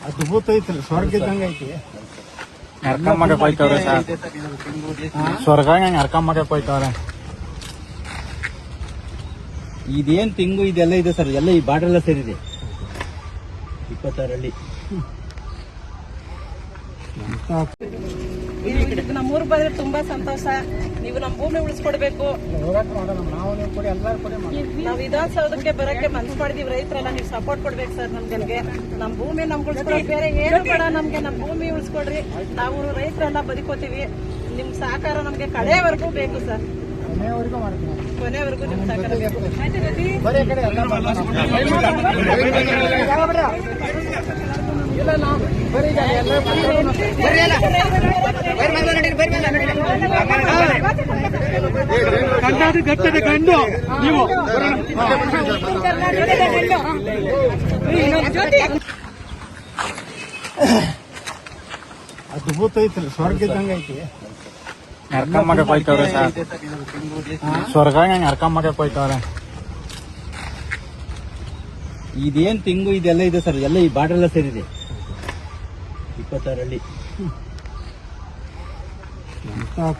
ಅದ್ಭುತ ಐತ್ರಿ, ಸ್ವರ್ಗ ಇದ್ದಂಗ ಐತಿ. ನರ್ಕಮ್ಮಕ್ಕೆ ಹೋಯ್ತವ್ರೆ ಸರ್, ಸ್ವರ್ಗ ನರ್ಕಮ್ಮಕ್ಕೆ ಹೋಯ್ತವ್ರೆ. ಇದೇನ್ ತಿಂಗು ಇದೆಲ್ಲ ಇದೆ ಸರ್, ಎಲ್ಲ ಈ ಬಾರ್ಡರ್ ಎಲ್ಲ ಸೇರಿದೆ 26 ಹಳ್ಳಿ. ನಮ್ಮೂರ್ ಬಂದ್ರೆ ತುಂಬಾ ಸಂತೋಷ. ನೀವು ನಮ್ಮ ಭೂಮಿ ಉಳಿಸ್ಕೊಡ್ಬೇಕು. ನಾವು ವಿಧಾನಸೌಧಕ್ಕೆ ಬರಕ್ಕೆ ಮನ್ಸು ಮಾಡಿದೀವಿ. ರೈತರೆಲ್ಲ ನೀವು ಸಪೋರ್ಟ್ ಕೊಡ್ಬೇಕು ಸರ್. ನಮ್ಗೆ ನಮ್ಮ ಭೂಮಿ ನಮ್ಗೆ ಉಳಿಸ್ಕೊಡೋದು ಬೇರೆ ಏನು ಬೇಡ. ನಮ್ಗೆ ನಮ್ಮ ಭೂಮಿ ಉಳಿಸ್ಕೊಡ್ರಿ. ನಾವು ರೈತರೆಲ್ಲ ಬದುಕೋತೀವಿ. ನಿಮ್ ಸಹಕಾರ ನಮ್ಗೆ ಕಡೆಯವರೆಗೂ ಬೇಕು ಸರ್. ಕೊನೆವರೆಗೂ ನಿಮ್ ಸಹಕಾರ ಬೇಕು. ಗಟ್ಟದ ಗಂಡು ನೀವು ಅದ್ಭುತ ಐತ್ರಿ, ಸ್ವರ್ಗ ಇದ್ದಂಗ ಐತಿ. ನರ್ಕಮ್ಮಕ್ಕೆ ಹೋಯ್ತವ್ರೆ ಸರ್, ಸ್ವರ್ಗ ನರ್ಕಮ್ಮಕ್ಕೆ ಹೋಯ್ತವ್ರೆ. ಇದೇನ್ ತಿಂಗು ಇದೆಲ್ಲ ಇದೆ ಸರ್, ಎಲ್ಲ ಈ ಬಾರ್ಡರ್ ಎಲ್ಲ ಸೇರಿದೆ 26 ಹಳ್ಳಿ.